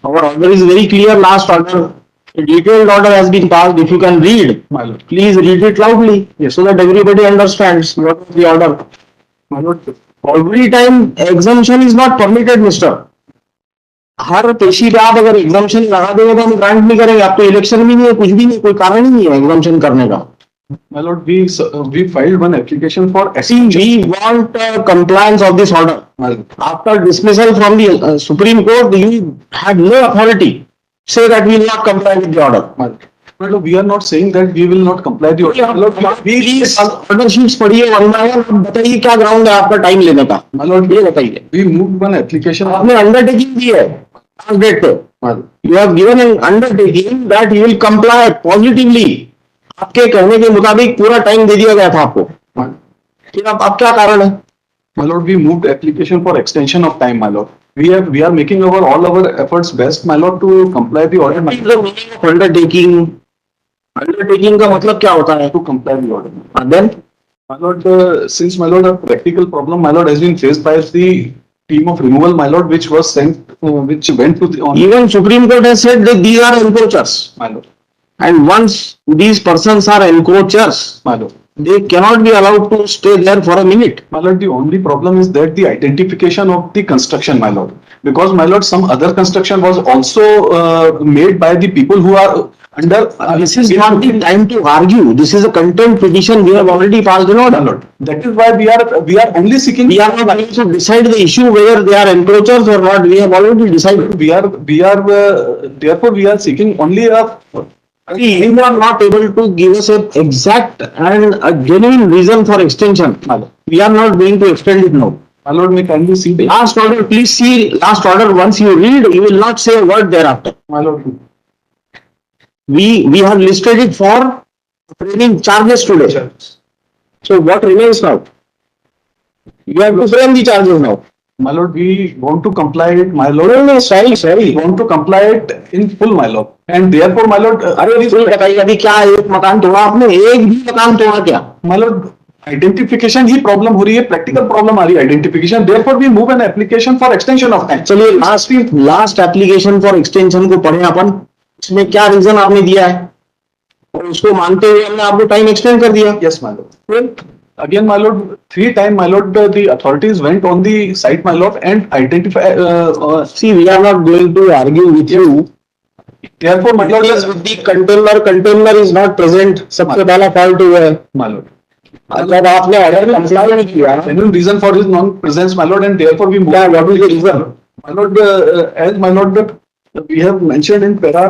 Our order is very clear. Last order, a detailed order has been passed. If you can read, My lord. please read it loudly, Yes. so that everybody understands what is the order. My lord. Every time exemption is not permitted, Mister. हर पेशी पे आप अगर एग्जामेशन लगा देंगे तो हम grant नहीं करेंगे. आप तो इलेक्शन भी नहीं है, कुछ भी नहीं, कोई कारण ही नहीं है एग्जामेशन करने का. My lord, we filed one application for See, we want compliance of this order. My lord. After dismissal from the Supreme Court, you have no authority say that we will not comply with the order. My lord. My lord, we are not saying that we will not comply the order. My lord, please order sheets पढ़िए one by one. बताइए क्या ground है आपका time लेने का. My lord, ये बताइए. we moved one application. आपने अंडरटेकिंग दी है लास्ट डेट पे. My lord. You have given an undertaking that you will comply positively. आपके कहने के मुताबिक पूरा टाइम दे दिया गया था आपको. My lord. फिर अब क्या कारण है? My lord, we moved application for extension of time, my lord. We are making all our efforts best, my lord, to comply the order. My undertaking. Undertaking का मतलब क्या होता है? to comply the order. Then My lord, since my lord, a practical problem, my lord, has been faced by the team of removal, my lord, which was sent, which went to the on. even Supreme Court has said that these are encroachers, My lord, and once these persons are encroachers, my lord, they cannot be allowed to stay there for a minute. my lord. The only problem is that the identification of the construction, my lord, because my lord, some other construction was also made by the people who are under. This is not the time to argue. This is a contempt petition. We have already passed an My order. lord, that is why we are only seeking. We are not going to decide the issue whether they are encroachers or not. We have already decided. Therefore we are seeking only a. You are not able to give us an exact and a genuine reason for extension. My lord, We are not going to extend it now. my lord, may kindly see the. Last order, please see last order. Once you read, you will not say a word thereafter. My lord, We have listed it for framing charges today. So what remains now? You have to frame the charges now. my lord, we want to comply it, my lord. No, sorry. We want to comply it in full, my lord, and therefore, my lord. अरे full बताइए अभी क्या एक मकान तोड़ा आपने? एक भी मकान तोड़ा क्या? My lord, identification he problem हो रही है, practical problem आ रही है identification. Therefore, we move an application for extension of time. चलिए लास्ट एप्लीकेशन फॉर एक्सटेंशन को पढ़े अपन. इसमें क्या रीजन आपने दिया है और उसको मानते हुए हमने आपको टाइम एक्सटेंड कर दिया. Yes, my lord. Again, my lord, 3 times, my lord, the authorities went on the site, my lord, and identify. See, we are not going to argue with you. Therefore, my lord, Because with the container is not present. सबसे पहला fault हुआ है. my lord. जब आपने order comply नहीं किया. Genuine reason for his non-presence, my lord, and therefore we move. क्या what is the reason? My lord, as my lord, we have mentioned in para.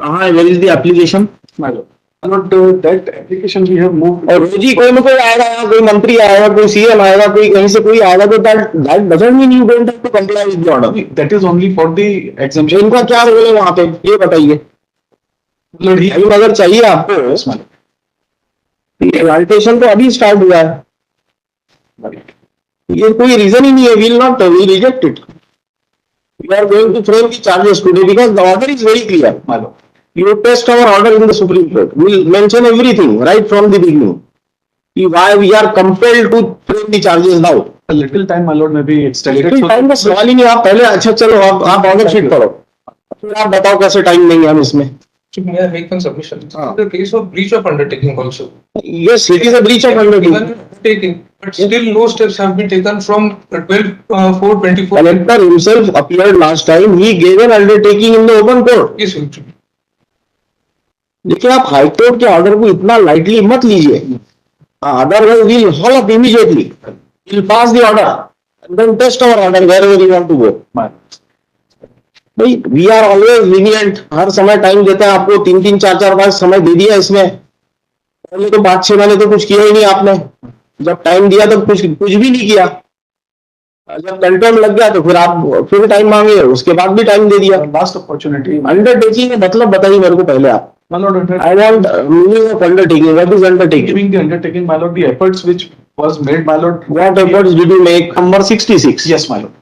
कहाँ है? Where is the application? My lord. My lord, that application we have moved. और रोज ही कोई ना कोई आएगा, कोई मंत्री आएगा, कोई सीएम आएगा, कोई कहीं से कोई आएगा, तो that doesn't mean you don't have to comply with the order. That is only for the exemption. इनका क्या रोल है वहाँ पे? ये बताइए. My lord, he. अभी अगर चाहिए आपको, Yes, my lord. एग्जाल्टेशन तो अभी स्टार्ट हुआ है. My lord. ये कोई रीजन ही नहीं है. Will not, we reject it. We are going to frame the charges today because the order is very clear. My lord. You test our order in the Supreme Court. We'll mention everything right from the beginning. Why we are compelled to frame the charges now. A little time, my lord, may be extended. Little time का सवाल ही नहीं. आप पहले अच्छा चलो आप order sheet पढ़ो, फिर आप बताओ कैसे टाइम देंगे हम इसमें. May I make one submission? The case of breach of undertaking also. Yes, it is a breach of undertaking. Even undertaking, but still no steps have been taken from 12/4/24. Collector himself appeared last time. He gave an undertaking in the open court. Yes, sir. लेकिन आप high court के order को इतना lightly मत लीजिए. Otherwise we'll haul up immediately. We'll pass the order and then test our order wherever you want to go. My. भाई we are always lenient. हर समय time देते हैं आपको. 3 4 5 समय दे दिया इसमें. पहले तो 5 6 महीने तो कुछ किया ही नहीं आपने. जब टाइम दिया तो कुछ भी नहीं किया. जब कंटेम्प्ट लग गया तो फिर आप फिर टाइम मांगे, उसके बाद भी टाइम दे दिया. Last opportunity. अंडरटेकिंग का मतलब बताइए मेरे को पहले आप. My lord, I want meaning of undertaking. What is undertaking? giving the undertaking, my lord, the efforts which was made, my lord. What efforts did you make? Number 66. Yes, my lord.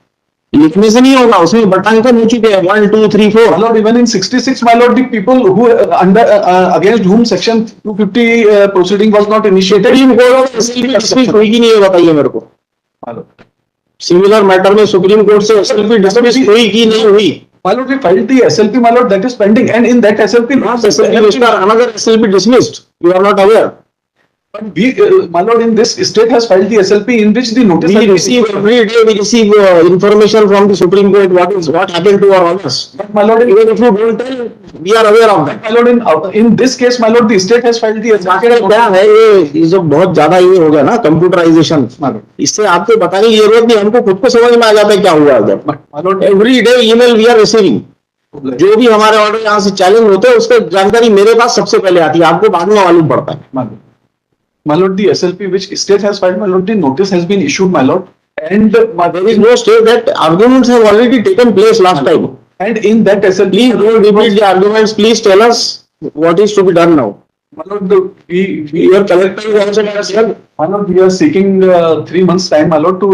लिखने से नहीं होगा, उसमें बटांकन हो चुके हैं 1 2 3 4. My lord, even in 66, my lord, the people who against whom section 250 proceeding was not initiated. Supreme court SLP dismiss हुई कि नहीं है बताइए मेरे को. My lord. सिमिलर मैटर में सुप्रीम कोर्ट से एसएलपी डिसमिस हुई कि नहीं हुई? My lord, we filed the SLP, my lord, that is pending, and in that SLP, Not SLP, Mr. Another SLP dismissed. You are not aware. we, my lord, in this state has filed the SLP in which the notice. We has been receive issued. every day. We receive information from the Supreme Court. What happened to our orders? But my lord, Even if you don't tell, we are aware of that. my lord, in this case, my lord, the state has filed the बाकी SLP. क्या है ये जो बहुत ज्यादा ये हो गया ना कंप्यूटराइजेशन, My lord. इससे आपको बताने की जरूरत नहीं, हमको खुद को समझ में आ जाता है क्या हुआ उधर. But my lord, every day email we are receiving. जो भी हमारे ऑर्डर यहाँ से चैलेंज होते हैं उसका जानकारी मेरे पास सबसे पहले आती है, आपको बाद में मालूम पड़ता है. my lord, the SLP which state has filed, my lord, the notice has been issued, my lord, and There is no state that arguments have already taken place last time. and in that SLP, Please don't repeat the arguments. Please tell us what is to be done now. my lord, Your collector is also as well. my lord, we are seeking 3 months time, my lord, to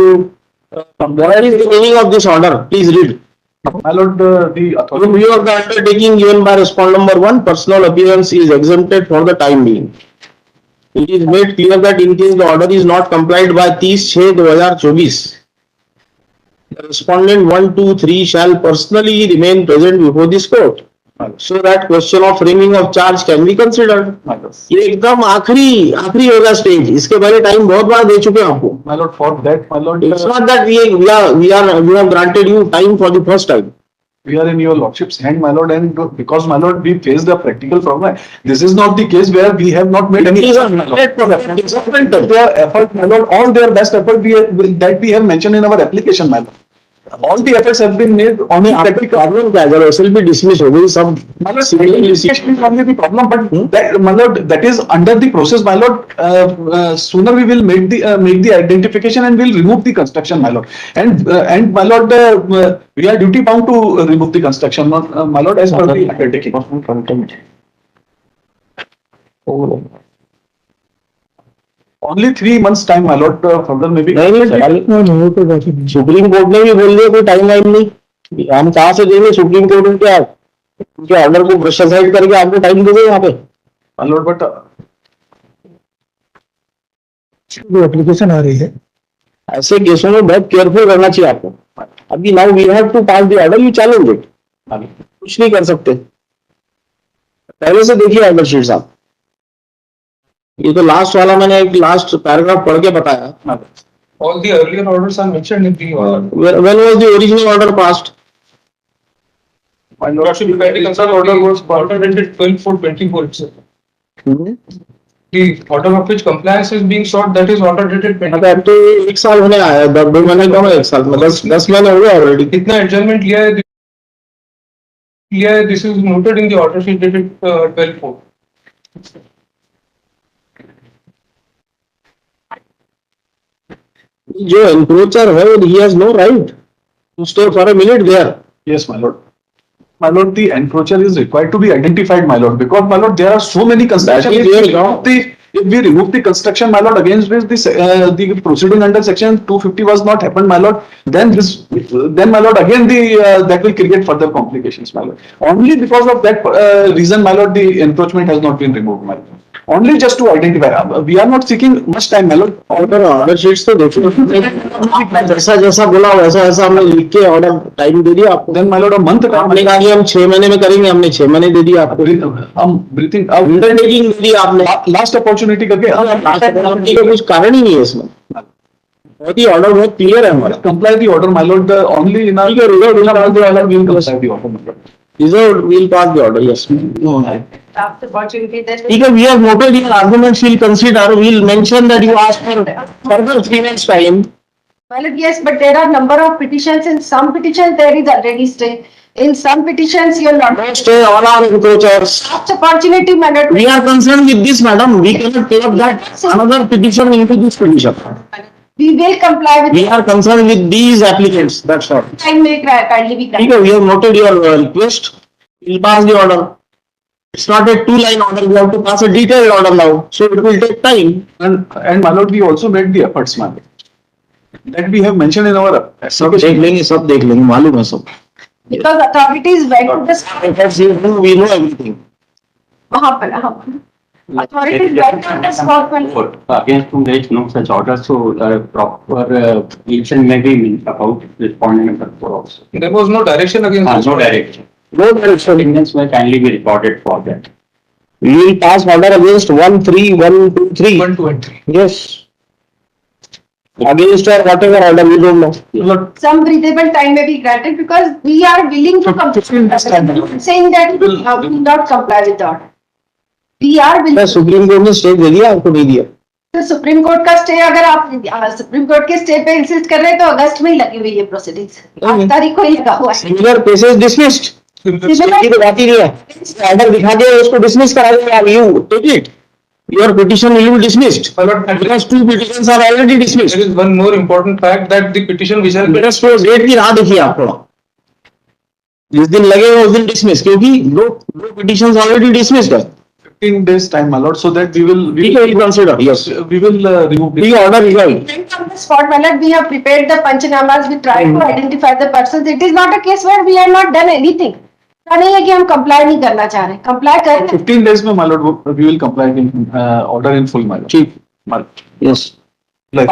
What is the meaning of this order? Please read. my lord, the In authority. view of the undertaking given by respondent number 1, personal appearance is exempted for the time being. It is made clear that in case the order is not complied by 30/6/2024, the respondent 1, 2, 3 shall personally remain present before this court, so that question of framing of charge can be considered. My lord, ये एकदम आखिरी होगा stage. इसके पहले time बहुत बार दे चुके हैं आपको. my lord, for that, my lord, It's not that we have granted you time for the first time. we are in your lordship's hand, my lord, and because, my lord, we face the practical problem. This is not the case where we have not made any It is a effort, my lord. great problem. Disappointed. Their effort, my lord, all their best effort that we have mentioned in our application, my lord. All the efforts have been made on a आपका practical. Problem क्या है? अगर SLP dismiss हो गई सब My lord, simplification is only the problem, but that, my lord, that is under the process, my lord. Sooner we will make the identification and we'll remove the construction, my lord. And my lord, we are duty bound to remove the construction, my lord, as per the undertaking. content. Only 3 months time, my lord. Further maybe. Supreme court ने भी बोल दिया कोई time line नहीं. हम कहाँ से देंगे सुप्रीम कोर्ट में? क्या उनके ऑर्डर को प्रेशराइज करके आपको टाइम दे दे यहाँ पे? My lord, but जो एप्लीकेशन आ रही है ऐसे केसों में बहुत केयरफुल रहना चाहिए आपको. अभी now we have to pass the order, you challenge it. कुछ नहीं कर सकते. पहले से देखिए ऑर्डर शीट साहब. ये तो लास्ट वाला मैंने एक लास्ट पैराग्राफ पढ़ के बताया. All the earlier orders are mentioned in the order. When was the original order passed? my lord, Lordship, if any concern order was order dated 12/4/24 itself. The order of which compliance is being sought, that is order dated 20. मतलब अब तो एक साल होने आया है. 2 महीने कम है, एक साल में 10 महीने हो गए ऑलरेडी. कितना adjournment लिया है? This is noted in the order sheet dated 12/4. जो एनक्रोचर है he has no right to stay for a minute there. yes, my lord. My lord, the encroacher is required to be identified, my lord, because, my lord, there are so many construction. That is their job. If we remove the construction, my lord, against which the proceeding under section 250 was not happened, my lord, then my lord, again that will create further complications, my lord. Only because of that reason, my lord, the encroachment has not been removed, my lord. Only just to identify. We are not seeking much time, my lord. Order sheets तो देखो. जैसा जैसा बोला वैसा वैसा हमने लिख के ऑर्डर टाइम दे दिया आपको. Then, my lord, a month time. आपने कहा कि हम 6 महीने में करेंगे, हमने 6 महीने दे दिया आपको. Breathing अंडरटेकिंग दे दी आपने. last opportunity करके का कुछ कारण ही नहीं है इसमें. बहुत ही ऑर्डर बहुत क्लियर है हमारा. comply the order, my lord. Only in ठीक है, reserve will comply comply the order, my lord. Reserve will pass the order. Yes. After opportunity that ठीक है, we have noted your arguments. We'll consider. We'll mention that you asked for further 3 months time. well, yes, but there are number of petitions. In some petitions there is already stay. In some petitions you're not. No stay, all are encroachers. Last opportunity, madam. We are concerned with this, madam. We cannot club that another petition into this petition. We will comply with. We are concerned with these applicants. That's all. Time may kindly be ठीक granted. है, we have noted your request. We'll pass the order. It's not a 2-line order. We have to pass a detailed order now. So it will take time. And, my lord, we also made the efforts, my lord, that we have mentioned in our सब देख application. लेंगे, सब देख लेंगे, मालूम है सब. Because authorities went to the We know everything. वहाँ पर हाँ. Authority went on the spot when Against whom there is no such order, so proper action may be about responding number 4 also. There was no direction against this. No direction. No direction. Indians may kindly be recorded for that. We will pass order against 1, 3, 1, 2, 3. 1, 2 and 3. Yes. Against or whatever order, we don't know. some breathable time may be granted because we are willing to comply. Saying that we will not comply with the order. We are क्या willing. Supreme court ने stay दे दिया आपको? नहीं दिया? तो supreme court का stay अगर आप सुप्रीम कोर्ट के स्टे पे इंसिस्ट कर रहे हैं तो अगस्त में ही लगी हुई है प्रोसीडिंग्स, 8 तारीख को ही लगा हुआ है. Similar cases dismissed. Similar- ये तो बात ही नहीं है. ऑर्डर दिखा के उसको डिसमिस करा देंगे आप. You take it. Your petition will be dismissed because 2 petitions are already dismissed. There is one more important fact that the petition which has been मेरा स्टोर डेट की राह देखिए आप थोड़ा. जिस दिन लगेगा उस दिन डिसमिस, क्योंकि दो पिटिशंस ऑलरेडी डिसमिस्ड है. 15 days time, my lord, so that we will ठीक है, कंसीडर. यस. remove ठीक it. है, order resolve. Went on the spot, my lord, we have prepared the panchanamas, we tried to identify the persons. It is not a case where we have not done anything. ऐसा नहीं है कि हम comply नहीं करना चाह रहे, comply कर रहे हैं. 15 days में, my lord, we will comply in order in full, my lord. ठीक. My lord. Yes. Like,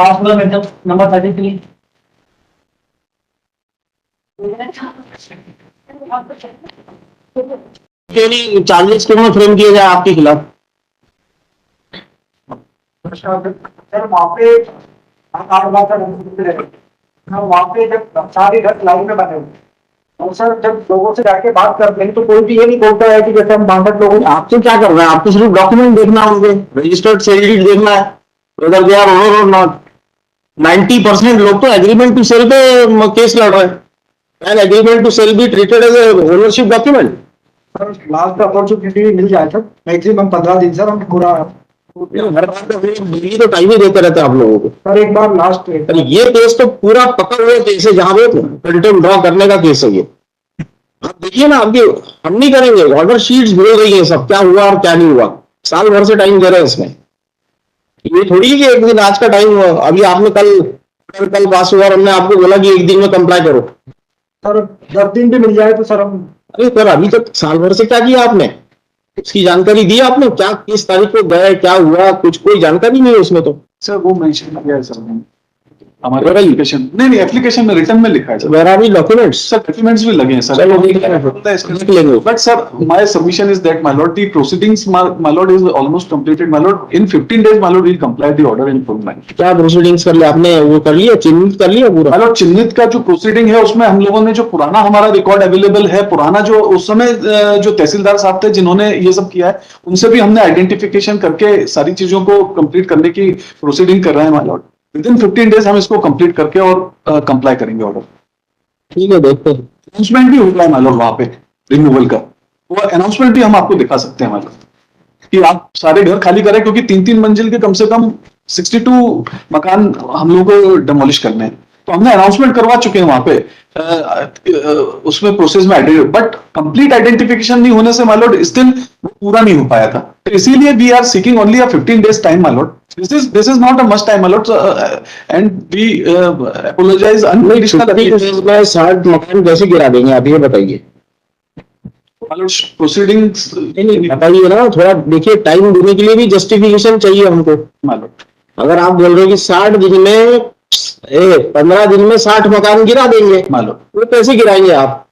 Number 33. के लिए चार्जेस क्यों फ्रेम किए जाए आपके खिलाफ? सर वहाँ पे वहाँ पे जब सारे घर लाइन में बने हुए और सर जब लोगों से जाके बात करते हैं तो कोई भी ये नहीं बोलता है कि जैसे हम 62 लोगों आपको क्या करना है? आपको सिर्फ डॉक्यूमेंट देखना है, उनके रजिस्टर्ड सेल डीड देखना है, वेदर दे आर ओनर और नॉट. 90% लोग तो एग्रीमेंट टू सेल पे केस लड़ रहे हैं. And agreement to sale be treated as a ownership document. Sir last opportunity मिल जाए सर मैक्सिमम 15 दिन सर हम पूरा हर बार तो ये तो टाइम ही देते रहते हैं आप लोगों को. सर एक बार लास्ट अरे ये केस तो पूरा पकड़ हुए केस है, जहां पे कंटेम्प्ट ड्रॉ करने का केस है ये. आप देखिए ना, आपकी हम नहीं करेंगे. ऑर्डर शीट्स बोल रही है सब, क्या हुआ और क्या नहीं हुआ. साल भर से टाइम दे रहे हैं इसमें. ये थोड़ी है कि एक दिन आज का टाइम, अभी आपने कल पास हुआ और हमने आपको बोला कि एक दिन में कंप्लाई करो. सर 10 दिन भी मिल जाए तो सर हम अरे पर अभी तक साल भर से क्या किया आपने? उसकी जानकारी दी आपने? क्या किस तारीख को गए, क्या हुआ, कुछ कोई जानकारी नहीं है उसमें तो. सर वो मेंशन किया है सर हमारे Where are you? एप्लीकेशन. नहीं एप्लीकेशन में रिटर्न में लिखा है sir. Where are the documents? Sir documents भी लगे हैं सर. चलो देख लेंगे. But sir, my submission is that, my lord, the proceedings, my lord, is almost completed, my lord. In 15 days, my lord, we'll comply the order in full, my lord. क्या proceedings कर लिया आपने? वो कर लिया, चिन्हित कर लिया पूरा? My lord, चिन्हित का जो प्रोसीडिंग है उसमें हम लोगों ने जो पुराना हमारा रिकॉर्ड अवेलेबल है, पुराना जो उस समय जो तहसीलदार साहब थे जिन्होंने ये सब किया है, उनसे भी हमने आइडेंटिफिकेशन करके सारी चीजों को कंप्लीट करने की प्रोसीडिंग कर रहे हैं, my lord. Within 15 days हम इसको कंप्लीट करके और कंप्लाई करेंगे ऑर्डर. ठीक है, देखते हैं. अनाउंसमेंट भी होगा है, my lord, वहां पे रिमूवल का. वो अनाउंसमेंट भी हम आपको दिखा सकते हैं, my lord, कि आप सारे घर खाली करें, क्योंकि 3-3 मंजिल के कम से कम 62 मकान हम लोगों को डेमोलिश करने हैं. तो हमने अनाउंसमेंट करवा चुके हैं वहां पे उसमें प्रोसेस में. बट कंप्लीट आइडेंटिफिकेशन नहीं होने से, माय लॉर्ड, स्टिल पूरा नहीं हो पाया था. तो इसीलिए we are seeking only a 15 days time, my lord. This is not a must time, my lord, and we apologise unconditionally. 60 मकान कैसे गिरा देंगे आप, ये बताइए. प्रोसीडिंग्स, नहीं बताइए ना, थोड़ा देखिए. टाइम देने के लिए भी जस्टिफिकेशन चाहिए हमको. My Lord. अगर आप बोल रहे हो कि 60 दिन में 15 दिन में 60 मकान गिरा देंगे, माय लॉर्ड. वो कैसे गिराएंगे आप?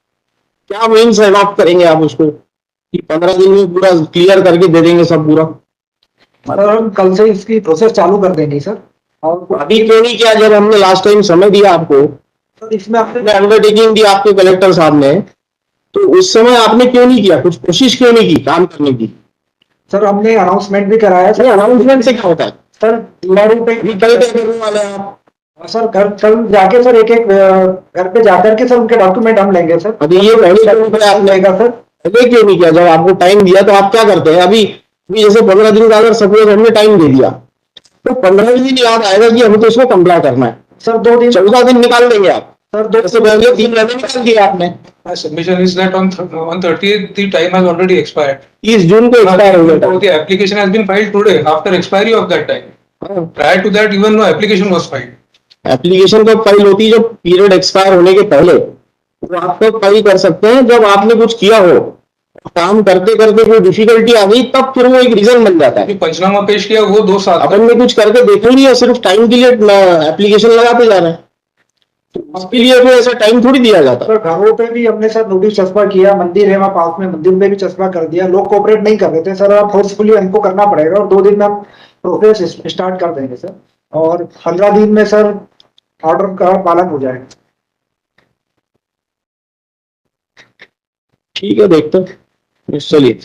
क्या मीन्स अडॉप्ट करेंगे आप उसको कि 15 दिन में पूरा क्लियर करके दे देंगे सब पूरा? सर हम कल से इसकी प्रोसेस चालू कर देंगे सर. और अभी क्यों नहीं किया जब हमने लास्ट टाइम समय दिया आपको? सर इसमें आपने अंडरटेकिंग दी आपके कलेक्टर साहब ने, तो उस समय आपने क्यों नहीं किया? कुछ कोशिश क्यों नहीं की काम करने की? सर हमने अनाउंसमेंट भी कराया सर. अनाउंसमेंट से क्या होता है? सर दीवारों पे अभी कल क्या करने वाले हैं आप? सर घर कल जाके सर एक घर पे जाकर के सर उनके डॉक्यूमेंट हम लेंगे सर. अभी ये पहले क्यों नहीं किया आपने? लेगा सर. पहले क्यों नहीं किया? जब आपको टाइम दिया तो आप क्या करते हैं? अभी जैसे 15 दिन का अगर सपोज हमने टाइम दे दिया तो 15 दिन याद आएगा कि हमें तो इसको कंप्लाई करना है. सर 2 दिन 14 दिन निकाल देंगे आप. सर जैसे पहले 3 महीने निकाल दिए आपने. My submission is that on 30th the time has already expired. 30 जून को एक्सपायर हो गया So the application has been filed today after expiry of that time. था. Prior to that, even no application was filed. Application कब file होती है? जब period expire होने के पहले. वो आप कब फाइल कर सकते हैं? जब आपने कुछ किया हो काम करते करते कोई डिफिकल्टी आ गई तब फिर वो एक रीजन बन जाता है। अभी पंचनामा पेश किया वो 2 साल अपन ने कुछ करके देखा ही नहीं है, सिर्फ टाइम के लिए एप्लीकेशन लगाते जा रहे हैं, तो उसके लिए कोई ऐसा टाइम थोड़ी दिया जाता। सर घरों पे भी हमने सर नोटिस चस्पा किया, मंदिर है वहाँ पास में, मंदिर पे भी चस्पा कर दिया, लोग कोऑपरेट नहीं कर रहे थे सर। अब फोर्सफुली हमको करना पड़ेगा और 2 दिन में हम प्रोसेस स्टार्ट कर देंगे सर, और 15 दिन में सर ऑर्डर का पालन हो जाएगा। ठीक है, देखते हैं, चलिए।